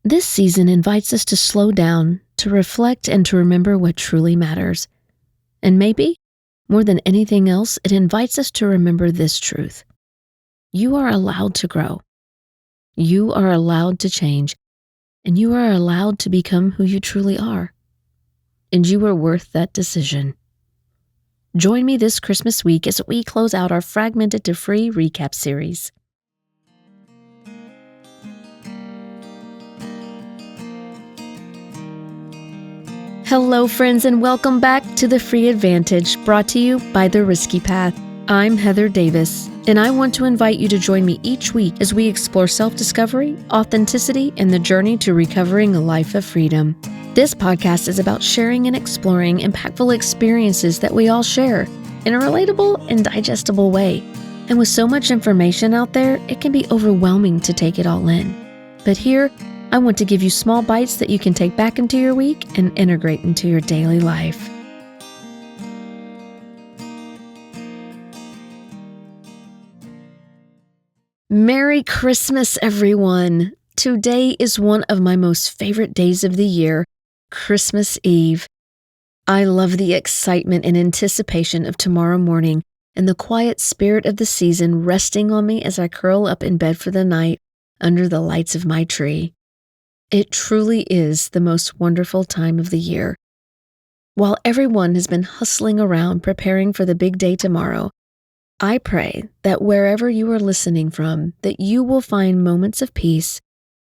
This season invites us to slow down, to reflect, and to remember what truly matters. And maybe, more than anything else, it invites us to remember this truth. You are allowed to grow. You are allowed to change. And you are allowed to become who you truly are. And you are worth that decision. Join me this Christmas week as we close out our Fragmented to Free recap series. Hello, friends, and welcome back to The Free Advantage, brought to you by The Risky Path. I'm Heather Davis, and I want to invite you to join me each week as we explore self-discovery, authenticity, and the journey to recovering a life of freedom. This podcast is about sharing and exploring impactful experiences that we all share in a relatable and digestible way. And with so much information out there, it can be overwhelming to take it all in. But here, I want to give you small bites that you can take back into your week and integrate into your daily life. Merry Christmas, everyone! Today is one of my most favorite days of the year, Christmas Eve. I love the excitement and anticipation of tomorrow morning and the quiet spirit of the season resting on me as I curl up in bed for the night under the lights of my tree. It truly is the most wonderful time of the year. While everyone has been hustling around preparing for the big day tomorrow, I pray that wherever you are listening from, that you will find moments of peace,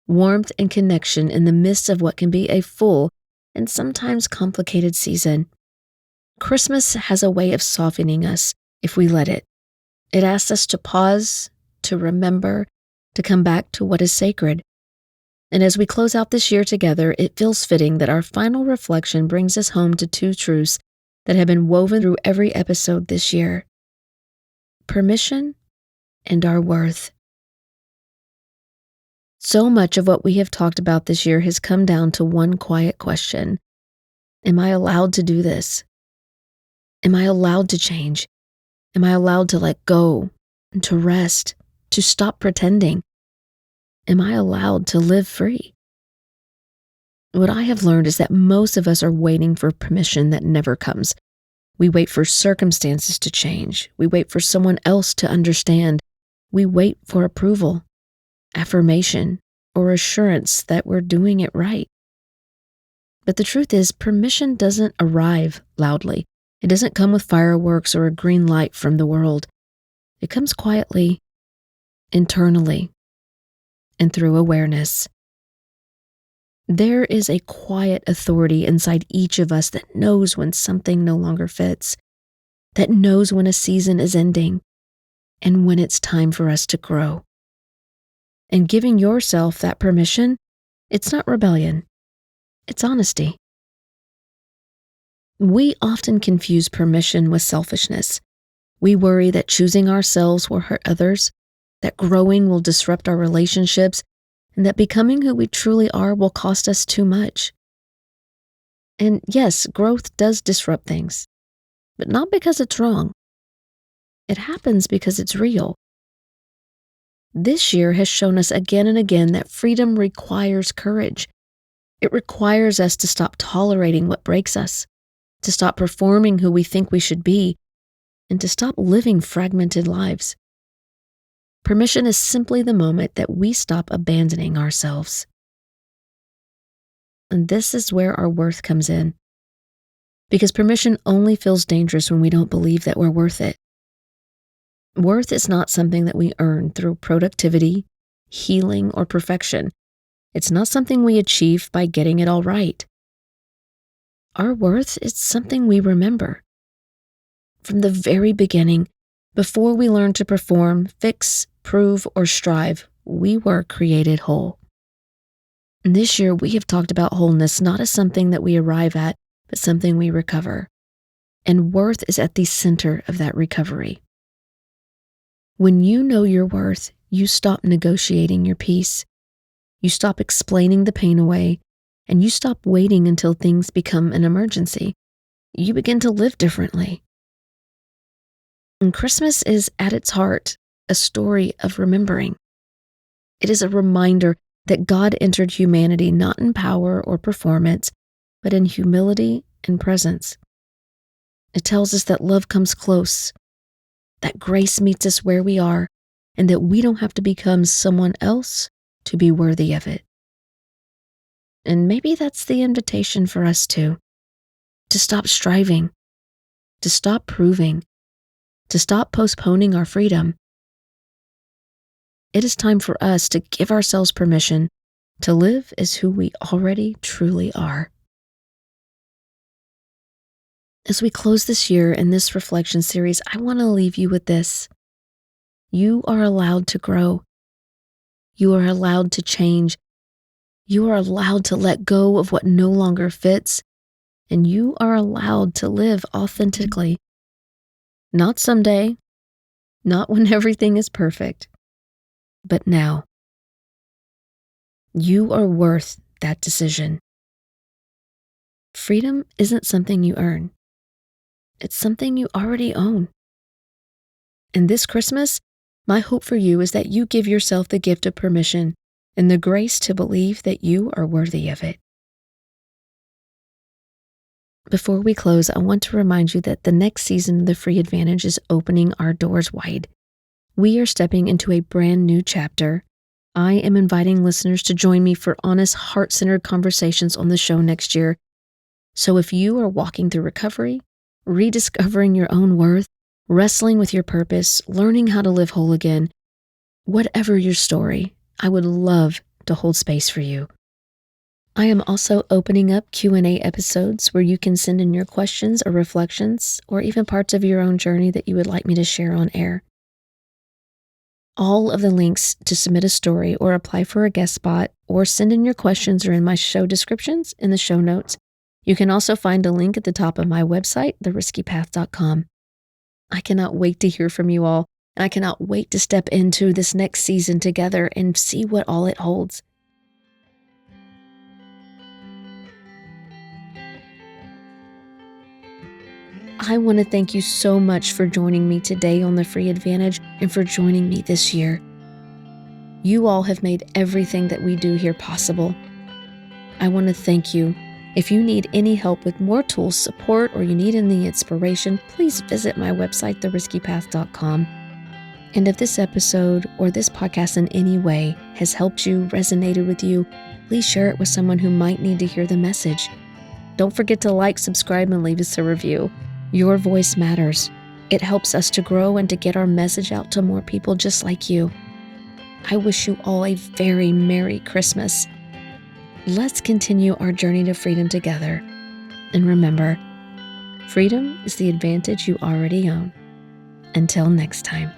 warmth, and connection in the midst of what can be a full and sometimes complicated season. Christmas has a way of softening us if we let it. It asks us to pause, to remember, to come back to what is sacred. And as we close out this year together, it feels fitting that our final reflection brings us home to two truths that have been woven through every episode this year: permission and our worth. So much of what we have talked about this year has come down to one quiet question. Am I allowed to do this? Am I allowed to change? Am I allowed to let go and to rest, to stop pretending? Am I allowed to live free? What I have learned is that most of us are waiting for permission that never comes. We wait for circumstances to change. We wait for someone else to understand. We wait for approval, affirmation, or assurance that we're doing it right. But the truth is, permission doesn't arrive loudly. It doesn't come with fireworks or a green light from the world. It comes quietly, internally, and through awareness. There is a quiet authority inside each of us that knows when something no longer fits, that knows when a season is ending, and when it's time for us to grow. And giving yourself that permission, it's not rebellion, it's honesty. We often confuse permission with selfishness. We worry that choosing ourselves will hurt others, that growing will disrupt our relationships, and that becoming who we truly are will cost us too much. And yes, growth does disrupt things, but not because it's wrong. It happens because it's real. This year has shown us again and again that freedom requires courage. It requires us to stop tolerating what breaks us, to stop performing who we think we should be, and to stop living fragmented lives. Permission is simply the moment that we stop abandoning ourselves. And this is where our worth comes in. Because permission only feels dangerous when we don't believe that we're worth it. Worth is not something that we earn through productivity, healing, or perfection. It's not something we achieve by getting it all right. Our worth is something we remember. From the very beginning, before we learn to perform, fix, prove, or strive, we were created whole. And this year, we have talked about wholeness not as something that we arrive at, but something we recover. And worth is at the center of that recovery. When you know your worth, you stop negotiating your peace. You stop explaining the pain away, and you stop waiting until things become an emergency. You begin to live differently. And Christmas is, at its heart, a story of remembering. It is a reminder that God entered humanity not in power or performance, but in humility and presence. It tells us that love comes close, that grace meets us where we are, and that we don't have to become someone else to be worthy of it. And maybe that's the invitation for us too, to stop striving, to stop proving, to stop postponing our freedom. It is time for us to give ourselves permission to live as who we already truly are. As we close this year in this reflection series, I want to leave you with this. You are allowed to grow. You are allowed to change. You are allowed to let go of what no longer fits. And you are allowed to live authentically. Not someday, not when everything is perfect, but now. You are worth that decision. Freedom isn't something you earn. It's something you already own. And this Christmas, my hope for you is that you give yourself the gift of permission and the grace to believe that you are worthy of it. Before we close, I want to remind you that the next season of The Free Advantage is opening our doors wide. We are stepping into a brand new chapter. I am inviting listeners to join me for honest, heart-centered conversations on the show next year. So if you are walking through recovery, rediscovering your own worth, wrestling with your purpose, learning how to live whole again, whatever your story, I would love to hold space for you. I am also opening up Q&A episodes where you can send in your questions or reflections, or even parts of your own journey that you would like me to share on air. All of the links to submit a story or apply for a guest spot or send in your questions are in my show descriptions in the show notes. You can also find a link at the top of my website, theriskypath.com. I cannot wait to hear from you all, and I cannot wait to step into this next season together and see what all it holds. I want to thank you so much for joining me today on The Free Advantage and for joining me this year. You all have made everything that we do here possible. I want to thank you. If you need any help with more tools, support, or you need any inspiration, please visit my website, theriskypath.com. And if this episode or this podcast in any way has helped you, resonated with you, please share it with someone who might need to hear the message. Don't forget to like, subscribe, and leave us a review. Your voice matters. It helps us to grow and to get our message out to more people just like you. I wish you all a very Merry Christmas. Let's continue our journey to freedom together. And remember, freedom is the advantage you already own. Until next time.